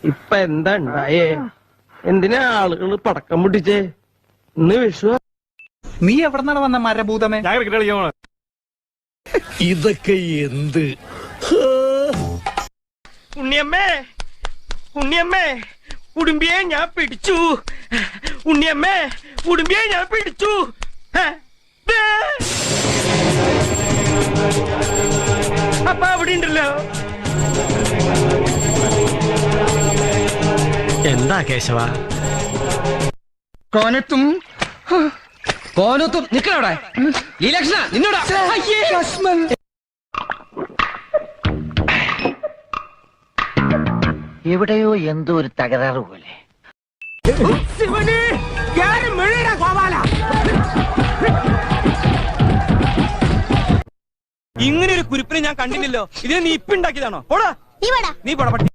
ഇപ്പൊ എന്താ ഉണ്ടായേ? എന്തിനാ ആളുകള് പടക്കം പൊട്ടിച്ചേ? ഇന്ന് വിഷു. നീ എവിടെന്നാണ് വന്ന മരഭൂതമേ? ഇതൊക്കെ എന്ത്? ഉണ്ണിയമ്മേ, ഉണ്ണിയമ്മേ, ഉടുമ്പിയെ ഞാൻ പിടിച്ചു. ഉണ്ണിയമ്മേ, ഉടുമ്പിയെ ഞാൻ പിടിച്ചു. അപ്പൊ അവിടെ ഉണ്ടല്ലോ. എന്താ കേശവ? കോനത്തും നിക്കണവിടെ ഈ ലക്ഷണ നിന്നോടാ. എവിടെയോ എന്തോ ഒരു തകരാറ് പോലെ. ഇങ്ങനെ ഒരു കുരിപ്പിനെ ഞാൻ കണ്ടില്ലല്ലോ. ഇതിനെ നീ ഇപ്പിണ്ടാക്കിയതാണോ? പോടാ, നീ പോടാ പട്ടി.